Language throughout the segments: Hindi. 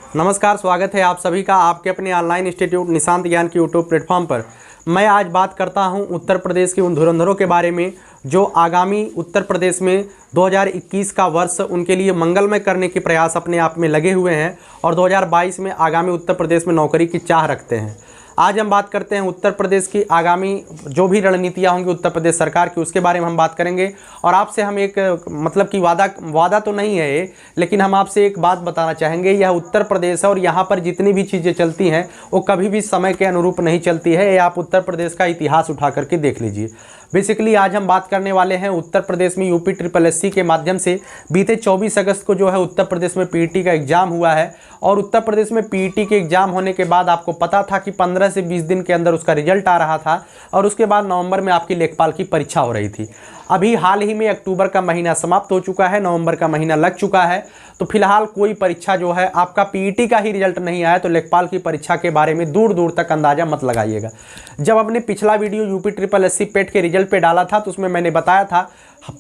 नमस्कार, स्वागत है आप सभी का आपके अपने ऑनलाइन इंस्टीट्यूट निशांत ज्ञान के यूट्यूब प्लेटफॉर्म पर। मैं आज बात करता हूं उत्तर प्रदेश के उन धुरंधरों के बारे में जो आगामी उत्तर प्रदेश में 2021 का वर्ष उनके लिए मंगलमय करने के प्रयास अपने आप में लगे हुए हैं और 2022 में आगामी उत्तर प्रदेश में नौकरी की चाह रखते हैं। आज हम बात करते हैं उत्तर प्रदेश की आगामी जो भी रणनीतियाँ होंगी उत्तर प्रदेश सरकार की, उसके बारे में हम बात करेंगे। और आपसे हम एक मतलब कि वादा तो नहीं है ये, लेकिन हम आपसे एक बात बताना चाहेंगे। यह उत्तर प्रदेश है और यहाँ पर जितनी भी चीज़ें चलती हैं वो कभी भी समय के अनुरूप नहीं चलती है। ये आप उत्तर प्रदेश का इतिहास उठा करके देख लीजिए। बेसिकली आज हम बात करने वाले हैं उत्तर प्रदेश में UPSSC के माध्यम से बीते 24 अगस्त को जो है उत्तर प्रदेश में PET का एग्ज़ाम हुआ है। और उत्तर प्रदेश में PET के एग्ज़ाम होने के बाद आपको पता था कि 15 से 20 दिन के अंदर उसका रिजल्ट आ रहा था और उसके बाद नवंबर में आपकी लेखपाल की परीक्षा हो रही थी। अभी हाल ही में अक्टूबर का महीना समाप्त हो चुका है, नवंबर का महीना लग चुका है। तो फिलहाल कोई परीक्षा जो है आपका PET का ही रिजल्ट नहीं आया तो लेखपाल की परीक्षा के बारे में दूर दूर तक अंदाज़ा मत लगाइएगा। जब अपने पिछला वीडियो UPSSC पेट के रिजल्ट पे डाला था तो उसमें मैंने बताया था,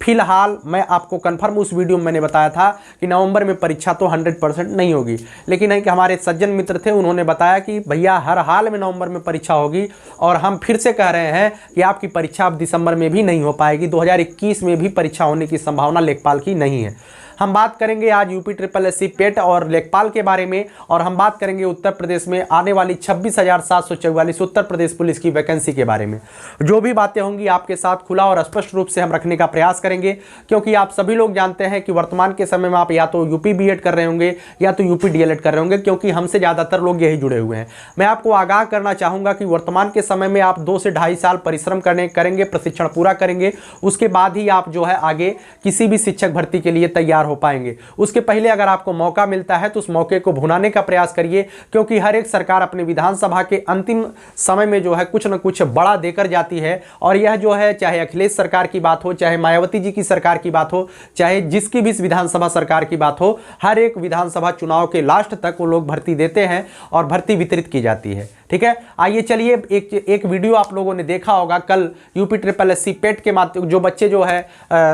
फिलहाल मैं आपको कंफर्म उस वीडियो में मैंने बताया था कि नवंबर में परीक्षा तो 100% नहीं होगी, लेकिन एक हमारे सज्जन मित्र थे, उन्होंने बताया कि भैया हर हाल में नवंबर में परीक्षा होगी। और हम फिर से कह रहे हैं कि आपकी परीक्षा अब दिसंबर में भी नहीं हो पाएगी, 2021 में भी परीक्षा होने की संभावना लेखपाल की नहीं है। हम बात करेंगे आज UPSSC पेट और लेखपाल के बारे में, और हम बात करेंगे उत्तर प्रदेश में आने वाली 26,744 उत्तर प्रदेश पुलिस की वैकेंसी के बारे में। जो भी बातें होंगी आपके साथ खुला और स्पष्ट रूप से हम रखने का प्रयास करेंगे, क्योंकि आप सभी लोग जानते हैं कि वर्तमान के समय में आप या तो UP B.Ed कर रहे होंगे या तो UP D.LED कर रहे होंगे, क्योंकि हमसे ज़्यादातर लोग यही जुड़े हुए हैं। मैं आपको आगाह करना चाहूँगा कि वर्तमान के समय में आप 2 से ढाई साल परिश्रम करेंगे, प्रशिक्षण पूरा करेंगे, उसके बाद ही आप जो है आगे किसी भी शिक्षक भर्ती के लिए तैयार हो पाएंगे। उसके पहले अगर आपको मौका मिलता है तो उस मौके को भुनाने का प्रयास करिए, क्योंकि हर एक सरकार अपनी विधानसभा के अंतिम समय में जो है कुछ न कुछ बड़ा देकर जाती है। और यह जो है चाहे अखिलेश सरकार की बात हो, चाहे मायावती जी की सरकार की बात हो, चाहे जिसकी भी विधानसभा सरकार की बात हो, हर एक विधानसभा चुनाव के लास्ट तक वो लोग भर्ती देते हैं और भर्ती वितरित की जाती है। ठीक है, आइए चलिए एक वीडियो आप लोगों ने देखा होगा कल UPSSC पेट के माध्यम जो बच्चे जो है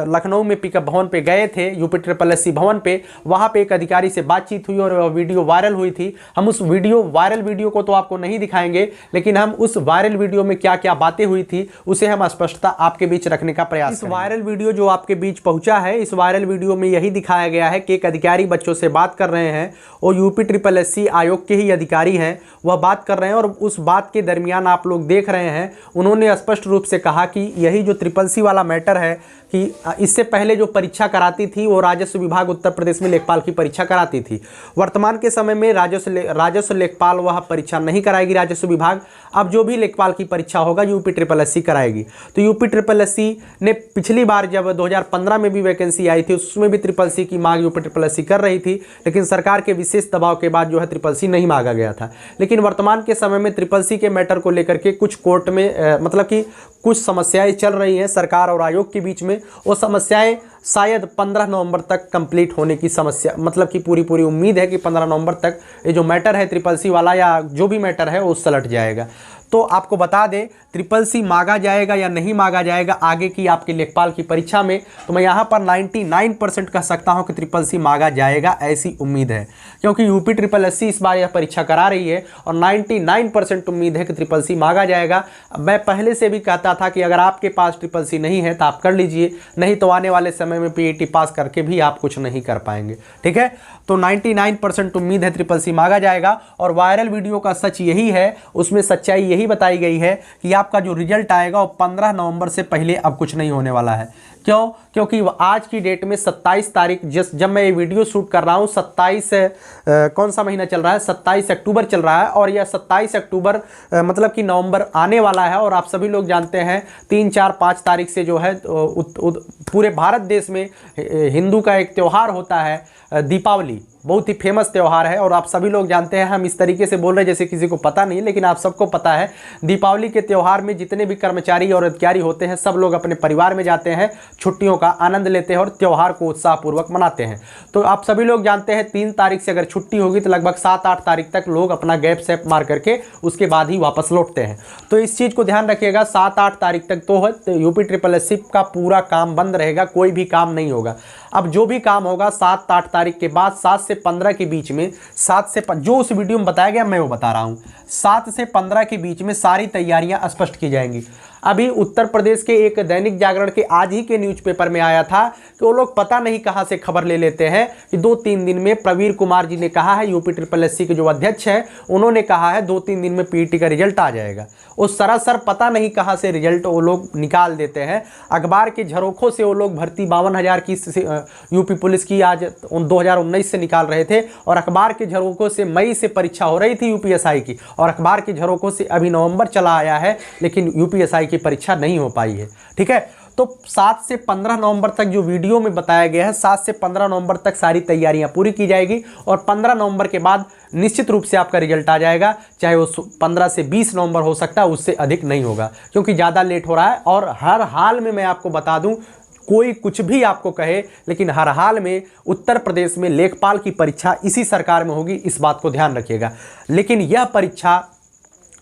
लखनऊ में पिकअप भवन पे गए थे, UPSSC भवन पे, वहाँ पे एक अधिकारी से बातचीत हुई और वह वीडियो वायरल हुई थी। हम उस वायरल वीडियो को तो आपको नहीं दिखाएंगे, लेकिन हम उस वायरल वीडियो में क्या क्या बातें हुई थी उसे हम स्पष्टता आपके बीच रखने का प्रयास करेंगे। इस वायरल वीडियो जो आपके बीच पहुंचा है, इस वायरल वीडियो में यही दिखाया गया है कि एक अधिकारी बच्चों से बात कर रहे हैं और UPSSC आयोग के ही अधिकारी हैं, वह बात कर रहे हैं। और उस बात के दरमियान आप लोग देख रहे हैं उन्होंने स्पष्ट रूप से कहा कि यही जो SSC वाला मैटर है कि इससे पहले जो परीक्षा कराती थी वो राजस्व विभाग उत्तर प्रदेश में लेखपाल की परीक्षा कराती थी। वर्तमान के समय में राजस्व लेखपाल वह परीक्षा नहीं कराएगी राजस्व विभाग। अब जो भी लेखपाल की परीक्षा होगा UPSSC कराएगी। तो UPSSC ने पिछली बार जब 2015 में भी वैकेंसी आई थी उसमें भी SSC की मांग UPSSC कर रही थी, लेकिन सरकार के विशेष दबाव के बाद जो है SSC नहीं मांगा गया था। लेकिन वर्तमान के समय में SSC के मैटर को लेकर के कुछ कोर्ट में मतलब कि कुछ समस्याएं चल रही हैं सरकार और आयोग के बीच में। वो समस्याएं शायद 15 नवंबर तक कंप्लीट होने की समस्या मतलब कि पूरी उम्मीद है कि 15 नवंबर तक ये जो मैटर है SSC वाला या जो भी मैटर है वो सलट जाएगा। तो आपको बता दें SSC मांगा जाएगा या नहीं मांगा जाएगा आगे की आपकी लेखपाल की परीक्षा में, तो मैं यहाँ पर 99% कह सकता हूँ कि SSC मांगा जाएगा, ऐसी उम्मीद है। क्योंकि UPSSC इस बार यह परीक्षा करा रही है और 99% उम्मीद है कि SSC मांगा जाएगा। मैं पहले से भी कहता था कि अगर आपके पास SSC नहीं है तो आप कर लीजिए, नहीं तो आने वाले समय में PET पास करके भी आप कुछ नहीं कर पाएंगे। ठीक है, तो 99% उम्मीद है SSC मांगा जाएगा। और वायरल वीडियो का सच यही है, उसमें सच्चाई यही बताई गई है कि आपका जो रिजल्ट आएगा वो 15 नवंबर से पहले अब कुछ नहीं होने वाला है। क्यों? क्योंकि आज की डेट में 27 तारीख जब मैं ये वीडियो शूट कर रहा हूँ 27 कौन सा महीना चल रहा है, 27 अक्टूबर चल रहा है। और यह 27 अक्टूबर मतलब कि नवंबर आने वाला है। और आप सभी लोग जानते हैं 3, 4, 5 तारीख से जो है पूरे भारत देश में हिंदू का एक त्यौहार होता है दीपावली, बहुत ही फेमस त्यौहार है। और आप सभी लोग जानते हैं, हम इस तरीके से बोल रहे हैं जैसे किसी को पता नहीं, लेकिन आप सबको पता है दीपावली के त्यौहार में जितने भी कर्मचारी और अधिकारी होते हैं सब लोग अपने परिवार में जाते हैं, छुट्टियों का आनंद लेते हैं और त्यौहार को उत्साहपूर्वक मनाते हैं। तो आप सभी लोग जानते हैं 3 तारीख से अगर छुट्टी होगी तो लगभग 7-8 तारीख तक लोग अपना गैप सैप मार करके उसके बाद ही वापस लौटते हैं। तो इस चीज़ को ध्यान रखिएगा, 7-8 तारीख तक तो UPSSC का पूरा काम बंद रहेगा, कोई भी काम नहीं होगा। अब जो भी काम होगा 7-8 तारीख के बाद 7 से से 15 के बीच में, जो उस वीडियो में बताया गया मैं वो बता रहा हूँ, 7 से 15 के बीच में सारी तैयारियां स्पष्ट की जाएंगी। अभी उत्तर प्रदेश के एक दैनिक जागरण के आज ही के न्यूज़पेपर में आया था कि वो लोग पता नहीं कहां से खबर ले लेते हैं कि 2-3 दिन में प्रवीर कुमार जी ने कहा है, यूपी SSS के जो अध्यक्ष हैं उन्होंने कहा है 2-3 दिन में पीईटी का रिजल्ट आ जाएगा। उस सरासर पता नहीं कहां से रिजल्ट वो लोग निकाल देते हैं। अखबार के झरोखों से वो लोग भर्ती 52,000 की यूपी पुलिस की आज 2019 से निकाल रहे थे, और अखबार के झरोखों से मई से परीक्षा हो रही थी UPSI की, और अखबार के झरोखों से अभी नवंबर चला आया है लेकिन UPSI की परीक्षा नहीं हो पाई है। ठीक है, तो 7 से 15 नवंबर तक जो वीडियो में बताया गया है, 7 से 15 नवंबर तक सारी तैयारियां पूरी की जाएगी, और 15 नवंबर के बाद निश्चित रूप से आपका रिजल्ट आ जाएगा। चाहे वो 15 से 20 नवंबर हो सकता है, उससे अधिक नहीं होगा, क्योंकि ज़्यादा लेट हो रहा है। और हर हाल में मैं आपको बता दूं, कोई कुछ भी आपको कहे, लेकिन हर हाल में उत्तर प्रदेश में लेखपाल की परीक्षा इसी सरकार में होगी, इस बात को ध्यान रखिएगा। लेकिन यह परीक्षा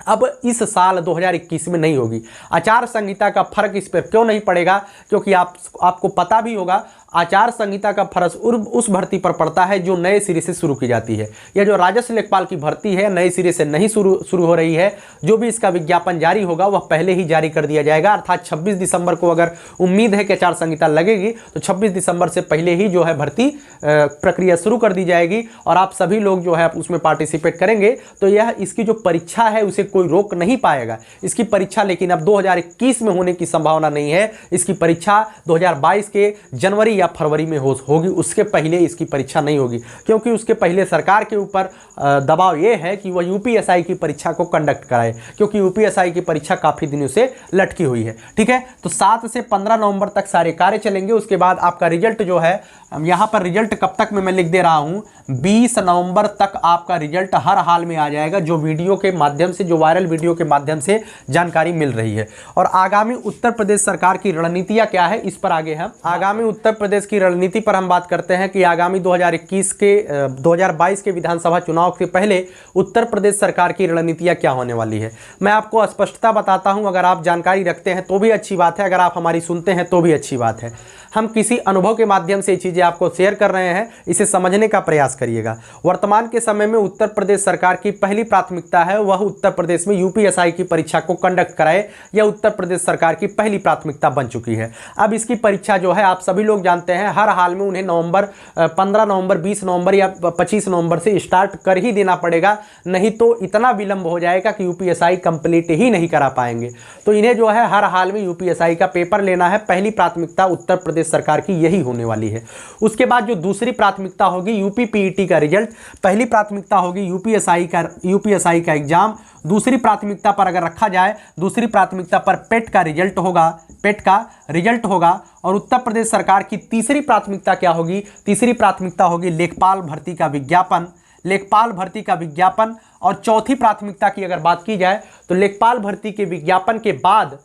अब इस साल 2021 में नहीं होगी। आचार संहिता का फर्क इस पर क्यों नहीं पड़ेगा? क्योंकि आपको पता भी होगा, आचार संहिता का फर्क उस भर्ती पर पड़ता है जो नए सिरे से शुरू की जाती है। यह जो राजस्व लेखपाल की भर्ती है नए सिरे से नहीं शुरू हो रही है। जो भी इसका विज्ञापन जारी होगा वह पहले ही जारी कर दिया जाएगा, अर्थात 26 दिसंबर को अगर उम्मीद है कि आचार संहिता लगेगी तो 26 दिसंबर से पहले ही जो है भर्ती प्रक्रिया शुरू कर दी जाएगी, और आप सभी लोग जो है उसमें पार्टिसिपेट करेंगे। तो यह इसकी जो परीक्षा है उसे कोई रोक नहीं पाएगा। इसकी परीक्षा लेकिन अब 2021 में होने की संभावना नहीं है। इसकी परीक्षा 2022 के जनवरी या फरवरी में होगी, उसके पहले इसकी परीक्षा नहीं होगी, क्योंकि उसके पहले सरकार के ऊपर दबाव यह है कि वह UPSI की परीक्षा को कंडक्ट कराए, क्योंकि UPSI की परीक्षा काफ़ी दिनों से लटकी हुई है। ठीक है, तो 7 से 15 नवंबर तक सारे कार्य चलेंगे। उसके बाद आपका रिजल्ट जो है, यहाँ पर रिजल्ट कब तक में मैं लिख दे रहा हूँ, 20 नवंबर तक आपका रिजल्ट हर हाल में आ जाएगा, जो वीडियो के माध्यम से, जो वायरल वीडियो के माध्यम से जानकारी मिल रही है। और आगामी उत्तर प्रदेश सरकार की रणनीतियाँ क्या है, इस पर आगे हम आगामी उत्तर प्रदेश की रणनीति पर हम बात करते हैं कि आगामी 2022 के विधानसभा चुनाव से पहले उत्तर प्रदेश सरकार की रणनीतियाँ क्या होने वाली है। मैं आपको स्पष्टता बताता हूँ, अगर आप जानकारी रखते हैं तो भी अच्छी बात है, अगर आप हमारी सुनते हैं तो भी अच्छी बात है। हम किसी अनुभव के माध्यम से ये चीज़ें आपको शेयर कर रहे हैं, इसे समझने का प्रयास करिएगा। वर्तमान के समय में उत्तर प्रदेश सरकार की पहली प्राथमिकता है वह उत्तर प्रदेश में UPSI की परीक्षा को कंडक्ट कराए, यह उत्तर प्रदेश सरकार की पहली प्राथमिकता बन चुकी है। अब इसकी परीक्षा जो है आप सभी लोग जानते हैं, हर हाल में उन्हें 15 नवंबर 20 नवंबर या 25 नवंबर से स्टार्ट कर ही देना पड़ेगा, नहीं तो इतना विलंब हो जाएगा कि UPSI कंप्लीट ही नहीं करा पाएंगे। तो इन्हें जो है हर हाल में UPSI का पेपर लेना है, पहली प्राथमिकता उत्तर प्रदेश सरकार की यही होने वाली है। उसके बाद जो दूसरी प्राथमिकता होगी UP PET का रिजल्ट, पहली प्राथमिकता होगी UPSI का एग्जाम, दूसरी प्राथमिकता पर अगर रखा जाए, दूसरी प्राथमिकता पर पेट का रिजल्ट होगा, और उत्तर प्रदेश सरकार की तीसरी प्राथमिकता क्या होगी, तीसरी प्राथमिकता होगी लेखपाल भर्ती का विज्ञापन, और चौथी प्राथमिकता की अगर बात की जाए तो लेखपाल भर्ती के विज्ञापन के बाद,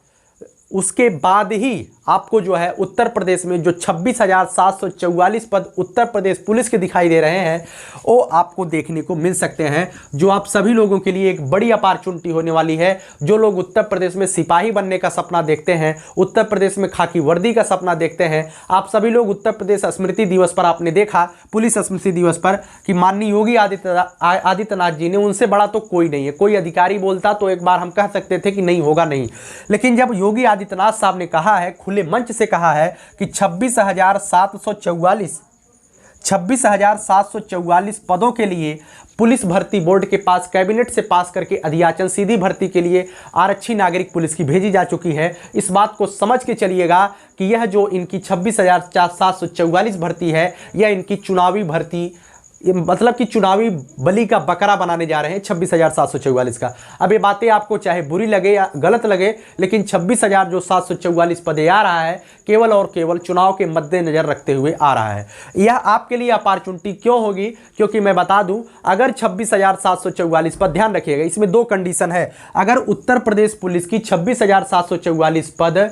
उसके बाद ही आपको जो है उत्तर प्रदेश में जो 26,744 पद उत्तर प्रदेश पुलिस के दिखाई दे रहे हैं वो आपको देखने को मिल सकते हैं, जो आप सभी लोगों के लिए एक बड़ी अपॉर्चुनिटी होने वाली है। जो लोग उत्तर प्रदेश में सिपाही बनने का सपना देखते हैं, उत्तर प्रदेश में खाकी वर्दी का सपना देखते हैं, आप सभी लोग उत्तर प्रदेश स्मृति दिवस पर आपने देखा, पुलिस स्मृति दिवस पर, कि माननीय योगी आदित्यनाथ जी ने, उनसे बड़ा तो कोई नहीं है। कोई अधिकारी बोलता तो एक बार हम कह सकते थे कि नहीं होगा नहीं, लेकिन जब योगी आदित्यनाथ साहब ने कहा है, खुले मंच से कहा है कि 26,744 पदों के लिए पुलिस भर्ती बोर्ड के पास कैबिनेट से पास करके अधियाचन सीधी भर्ती के लिए आरक्षी नागरिक पुलिस की भेजी जा चुकी है। इस बात को समझ के चलिएगा कि यह जो इनकी 26,744 भर्ती है, यह इनकी चुनावी भर्ती, मतलब कि चुनावी बलि का बकरा बनाने जा रहे हैं 26,744 का। अब ये बातें आपको चाहे बुरी लगे या गलत लगे, लेकिन 26,744 पदे आ रहा है केवल और केवल चुनाव के मद्देनजर रखते हुए आ रहा है। यह आपके लिए अपॉर्चुनिटी क्यों होगी? क्योंकि मैं बता दूं, अगर 26,744 पद, ध्यान रखिएगा इसमें दो कंडीशन है। अगर उत्तर प्रदेश पुलिस की 26,744 पद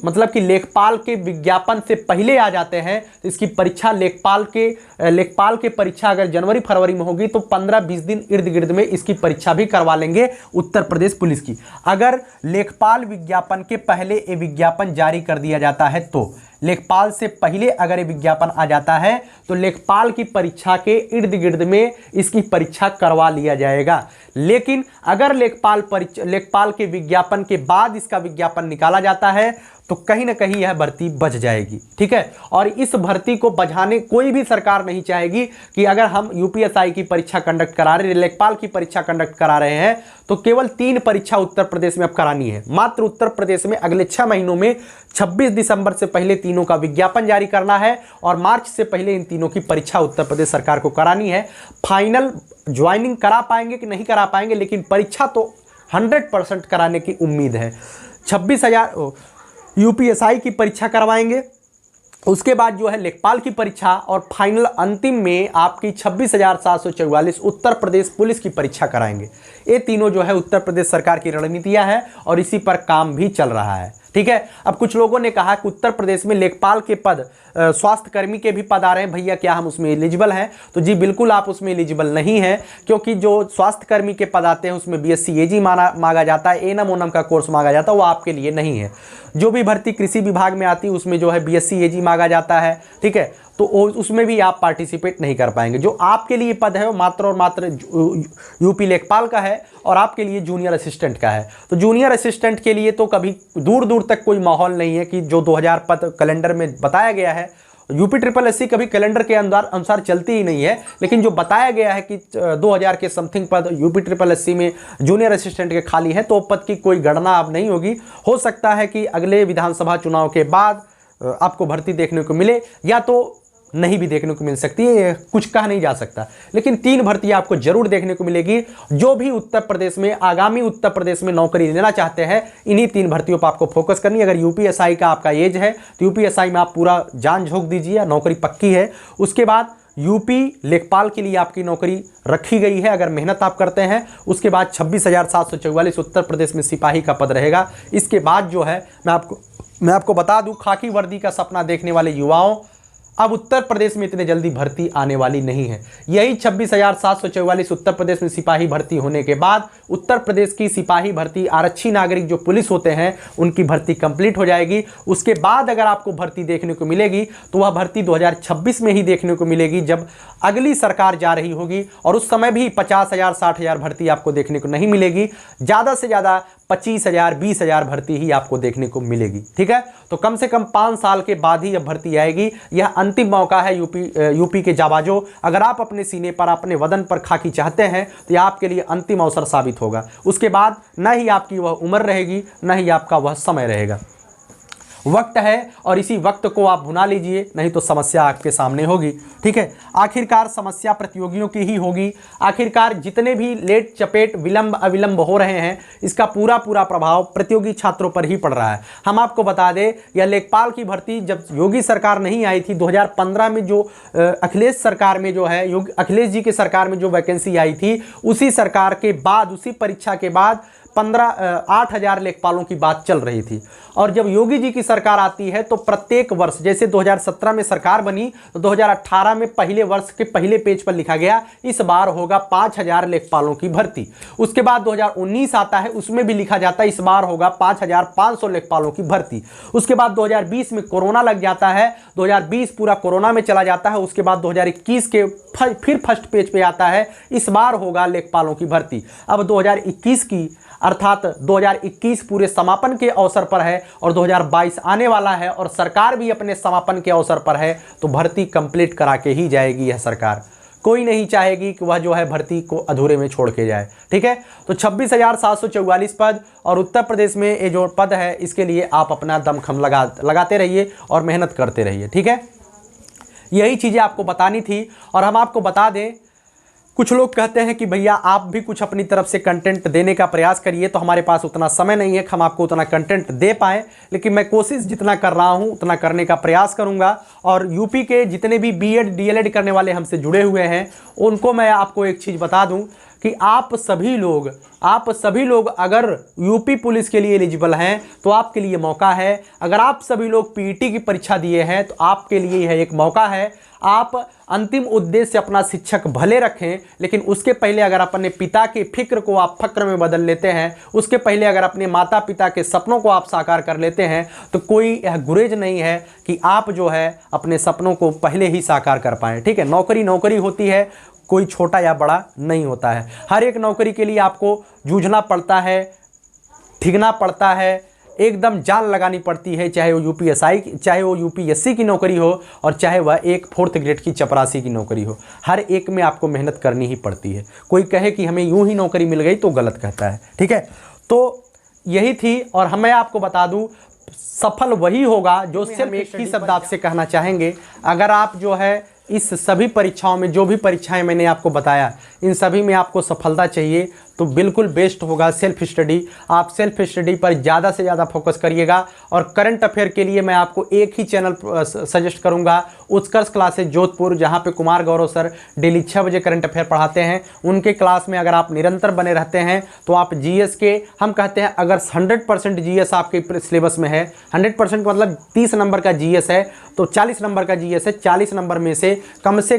मतलब कि लेखपाल के विज्ञापन से पहले आ जाते हैं तो इसकी परीक्षा लेखपाल के लेखपाल की परीक्षा अगर जनवरी फरवरी में होगी तो 15-20 दिन इर्द गिर्द में इसकी परीक्षा भी करवा लेंगे उत्तर प्रदेश पुलिस की। अगर लेखपाल विज्ञापन के पहले ये विज्ञापन जारी कर दिया जाता है, तो लेखपाल से पहले अगर ये विज्ञापन आ जाता है तो लेखपाल की परीक्षा के इर्द गिर्द में इसकी परीक्षा करवा लिया जाएगा। लेकिन अगर लेखपाल के विज्ञापन के बाद इसका विज्ञापन निकाला जाता है तो कहीं ना कहीं यह भर्ती बच जाएगी। ठीक है, और इस भर्ती को बचाने कोई भी सरकार नहीं चाहेगी कि अगर हम यूपीएसआई की परीक्षा कंडक्ट करा रहे हैं, लेखपाल की परीक्षा कंडक्ट करा रहे हैं, तो केवल 3 परीक्षा उत्तर प्रदेश में अब करानी है। मात्र उत्तर प्रदेश में अगले 6 महीनों में 26 दिसंबर से पहले तीनों का विज्ञापन जारी करना है और मार्च से पहले इन तीनों की परीक्षा उत्तर प्रदेश सरकार को करानी है। फाइनल ज्वाइनिंग करा पाएंगे कि नहीं करा पाएंगे, लेकिन परीक्षा तो 100% कराने की उम्मीद है। 26,000 यूपीएसआई की परीक्षा करवाएंगे, उसके बाद जो है लेखपाल की परीक्षा, और फाइनल अंतिम में आपकी 26,744 उत्तर प्रदेश पुलिस की परीक्षा कराएंगे। ये तीनों जो है उत्तर प्रदेश सरकार की रणनीतियां हैं और इसी पर काम भी चल रहा है। ठीक है, अब कुछ लोगों ने कहा कि उत्तर प्रदेश में लेखपाल के पद, स्वास्थ्य कर्मी के भी पद आ रहे हैं, भैया क्या हम उसमें एलिजिबल हैं? तो जी बिल्कुल आप उसमें एलिजिबल नहीं हैं, क्योंकि जो स्वास्थ्य कर्मी के पद आते हैं उसमें बीएससी एजी मांगा जाता है, एएनएम ओनम का कोर्स मांगा जाता है, वो आपके लिए नहीं है। जो भी भर्ती कृषि विभाग में आती है उसमें जो है बीएससी एजी मांगा जाता है। ठीक है, तो उसमें भी आप पार्टिसिपेट नहीं कर पाएंगे। जो आपके लिए पद है वो मात्र और मात्र यूपी लेखपाल का है और आपके लिए जूनियर असिस्टेंट का है। तो जूनियर असिस्टेंट के लिए तो कभी दूर दूर तक कोई माहौल नहीं है कि जो 2000 पद कैलेंडर में बताया गया है। यूपी SSS कभी कैलेंडर के अनुसार चलती ही नहीं है, लेकिन जो बताया गया है कि 2000 के समथिंग पद यूपी SSS में जूनियर असिस्टेंट के खाली है, तो पद की कोई गणना अब नहीं होगी। हो सकता है कि अगले विधानसभा चुनाव के बाद आपको भर्ती देखने को मिले या तो नहीं भी देखने को मिल सकती है, कुछ कहा नहीं जा सकता। लेकिन 3 भर्ती आपको जरूर देखने को मिलेगी। जो भी उत्तर प्रदेश में, आगामी उत्तर प्रदेश में नौकरी लेना चाहते हैं, इन्हीं 3 भर्तियों पर आपको फोकस करनी है। अगर यूपीएसआई का आपका एज है तो यूपीएसआई में आप पूरा जान झोंक दीजिए, नौकरी पक्की है। उसके बाद यूपी लेखपाल के लिए आपकी नौकरी रखी गई है अगर मेहनत आप करते हैं। उसके बाद 26,744 उत्तर प्रदेश में सिपाही का पद रहेगा। इसके बाद जो है मैं आपको बता दूं, खाकी वर्दी का सपना देखने वाले युवाओं, अब उत्तर प्रदेश में इतने जल्दी भर्ती आने वाली नहीं है। यही 26,744 उत्तर प्रदेश में सिपाही भर्ती होने के बाद उत्तर प्रदेश की सिपाही भर्ती, आरक्षी नागरिक जो पुलिस होते हैं उनकी भर्ती कंप्लीट हो जाएगी। उसके बाद अगर आपको भर्ती देखने को मिलेगी तो वह भर्ती 2026 में ही देखने को मिलेगी, जब अगली सरकार जा रही होगी, और उस समय भी 50,000 60,000 भर्ती आपको देखने को नहीं मिलेगी। ज़्यादा से ज़्यादा 25,000 20,000 भर्ती ही आपको देखने को मिलेगी। ठीक है, तो कम से कम 5 साल के बाद ही यह भर्ती आएगी। यह अंतिम मौका है यूपी के जाबाजों। अगर आप अपने सीने पर, अपने वतन पर खाकी चाहते हैं तो यह आपके लिए अंतिम अवसर साबित होगा। उसके बाद न ही आपकी वह उम्र रहेगी, न ही आपका वह समय रहेगा। वक्त है और इसी वक्त को आप भुना लीजिए, नहीं तो समस्या आपके सामने होगी। ठीक है, आखिरकार समस्या प्रतियोगियों की ही होगी। आखिरकार जितने भी लेट चपेट, विलंब अविलंब हो रहे हैं, इसका पूरा प्रभाव प्रतियोगी छात्रों पर ही पड़ रहा है। हम आपको बता दें, यह लेखपाल की भर्ती जब योगी सरकार नहीं आई थी 2015 में, जो अखिलेश सरकार में जो है, अखिलेश जी की सरकार में जो वैकेंसी आई थी, उसी सरकार के बाद, उसी परीक्षा के बाद 8,000 लेखपालों की बात चल रही थी। और जब योगी जी की सरकार आती है तो प्रत्येक वर्ष, जैसे 2017 में सरकार बनी तो 2018 में पहले वर्ष के पहले पेज पर लिखा गया इस बार होगा 5,000 लेखपालों की भर्ती। उसके बाद 2019 आता है, उसमें भी लिखा जाता है इस बार होगा 5,500 लेखपालों की भर्ती। उसके बाद 2020 में कोरोना लग जाता है, 2020 पूरा कोरोना में चला जाता है। उसके बाद 2021 के फिर फर्स्ट पेज पे आता है इस बार होगा लेखपालों की भर्ती। अब 2021 की, अर्थात 2021 पूरे समापन के अवसर पर है और 2022 आने वाला है और सरकार भी अपने समापन के अवसर पर है, तो भर्ती कंप्लीट करा के ही जाएगी यह सरकार। कोई नहीं चाहेगी कि वह जो है भर्ती को अधूरे में छोड़ के जाए। ठीक है, तो 26,744 पद और उत्तर प्रदेश में ये जो पद है, इसके लिए आप अपना दमखम लगाते रहिए और मेहनत करते रहिए। ठीक है, यही चीज़ें आपको बतानी थी। और हम आपको बता दें, कुछ लोग कहते हैं कि भैया आप भी कुछ अपनी तरफ से कंटेंट देने का प्रयास करिए, तो हमारे पास उतना समय नहीं है कि हम आपको उतना कंटेंट दे पाएँ, लेकिन मैं कोशिश जितना कर रहा हूँ उतना करने का प्रयास करूँगा। और यूपी के जितने भी बीएड डीएलएड करने वाले हमसे जुड़े हुए हैं, उनको मैं आपको एक चीज़ बता दूँ कि आप सभी लोग अगर यूपी पुलिस के लिए एलिजिबल हैं तो आपके लिए मौका है। अगर आप सभी लोग पीईटी की परीक्षा दिए हैं तो आपके लिए यह एक मौका है। आप अंतिम उद्देश्य अपना शिक्षक भले रखें, लेकिन उसके पहले अगर अपने पिता के फिक्र को आप फक्र में बदल लेते हैं, उसके पहले अगर अपने माता पिता के सपनों को आप साकार कर लेते हैं, तो कोई यह गुरेज नहीं है कि आप जो है अपने सपनों को पहले ही साकार कर पाएँ। ठीक है, नौकरी होती है, कोई छोटा या बड़ा नहीं होता है। हर एक नौकरी के लिए आपको जूझना पड़ता है, ठिगना पड़ता है, एकदम जान लगानी पड़ती है, चाहे वो यूपीएससी की नौकरी हो और चाहे वह एक 4th ग्रेड की चपरासी की नौकरी हो। हर एक में आपको मेहनत करनी ही पड़ती है। कोई कहे कि हमें यूं ही नौकरी मिल गई तो गलत कहता है। ठीक है, तो यही थी। और मैं आपको बता दूं, सफल वही होगा जो सिर्फ एक ही शब्द आपसे कहना चाहेंगे, अगर आप जो है इस सभी परीक्षाओं में, जो भी परीक्षाएं मैंने आपको बताया, इन सभी में आपको सफलता चाहिए तो बिल्कुल बेस्ट होगा सेल्फ स्टडी। आप सेल्फ स्टडी पर ज़्यादा से ज़्यादा फोकस करिएगा। और करंट अफेयर के लिए मैं आपको एक ही चैनल सजेस्ट करूंगा, उत्कर्ष क्लासेज जोधपुर, जहां पे कुमार गौरव सर डेली 6 बजे करंट अफेयर पढ़ाते हैं। उनके क्लास में अगर आप निरंतर बने रहते हैं तो आप जीएस के, हम कहते हैं अगर 100% जीएस आपके सिलेबस में है, 100% मतलब 30 नंबर का जीएस है तो 40 नंबर का जीएस है, 40 नंबर में से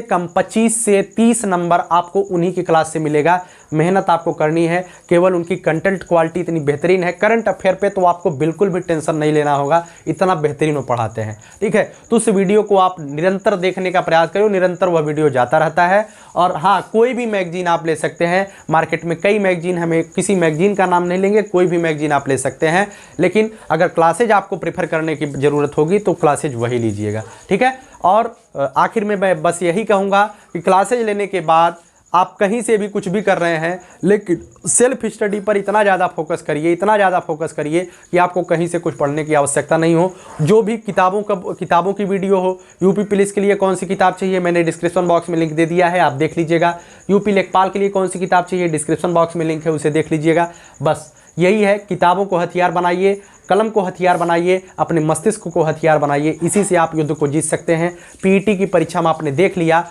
कम 25 से 30 नंबर आपको उन्हीं की क्लास से मिलेगा। मेहनत आपको करनी है, केवल उनकी कंटेंट क्वालिटी इतनी बेहतरीन है। करंट अफेयर पे तो आपको बिल्कुल भी टेंशन नहीं लेना होगा, इतना बेहतरीन वो पढ़ाते हैं। ठीक है, तो उस वीडियो को आप निरंतर देखने का प्रयास करो, निरंतर वह वीडियो जाता रहता है। और हाँ, कोई भी मैगजीन आप ले सकते हैं, मार्केट में कई मैगजीन, हमें किसी मैगजीन का नाम नहीं लेंगे, कोई भी मैगजीन आप ले सकते हैं। लेकिन अगर क्लासेज आपको प्रेफर करने की ज़रूरत होगी तो क्लासेज वही लीजिएगा। ठीक है, और आखिर में मैं बस यही कहूँगा कि क्लासेज लेने के बाद आप कहीं से भी कुछ भी कर रहे हैं, लेकिन सेल्फ स्टडी पर इतना ज़्यादा फोकस करिए कि आपको कहीं से कुछ पढ़ने की आवश्यकता नहीं हो। जो भी किताबों की वीडियो हो, यूपी पुलिस के लिए कौन सी किताब चाहिए मैंने डिस्क्रिप्शन बॉक्स में लिंक दे दिया है, आप देख लीजिएगा। यूपी लेखपाल के लिए कौन सी किताब चाहिए, डिस्क्रिप्शन बॉक्स में लिंक है, उसे देख लीजिएगा। बस यही है, किताबों को हथियार बनाइए, कलम को हथियार बनाइए, अपने मस्तिष्क को हथियार बनाइए, इसी से आप युद्ध को जीत सकते हैं। पीईटी की परीक्षा में आपने देख लिया,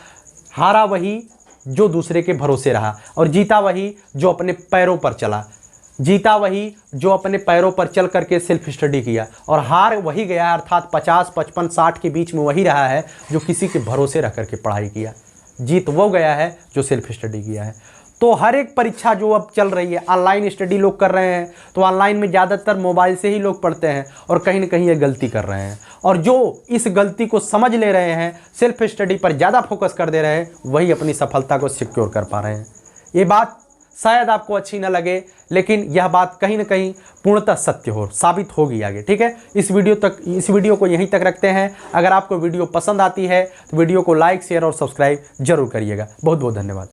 हारा वही जो दूसरे के भरोसे रहा और जीता वही जो अपने पैरों पर चला, जीता वही जो अपने पैरों पर चल करके सेल्फ स्टडी किया, और हार वही गया अर्थात 50, 55, 60 के बीच में वही रहा है जो किसी के भरोसे रह करके पढ़ाई किया। जीत वो गया है जो सेल्फ स्टडी किया है। तो हर एक परीक्षा जो अब चल रही है, ऑनलाइन स्टडी लोग कर रहे हैं, तो ऑनलाइन में ज़्यादातर मोबाइल से ही लोग पढ़ते हैं और कहीं ना कहीं ये गलती कर रहे हैं। और जो इस गलती को समझ ले रहे हैं, सेल्फ स्टडी पर ज़्यादा फोकस कर दे रहे हैं, वही अपनी सफलता को सिक्योर कर पा रहे हैं। ये बात शायद आपको अच्छी ना लगे, लेकिन यह बात कहीं ना कहीं पूर्णतः सत्य साबित होगी आगे। ठीक है, इस वीडियो को यहीं तक रखते हैं। अगर आपको वीडियो पसंद आती है तो वीडियो को लाइक, शेयर और सब्सक्राइब जरूर करिएगा। बहुत बहुत धन्यवाद।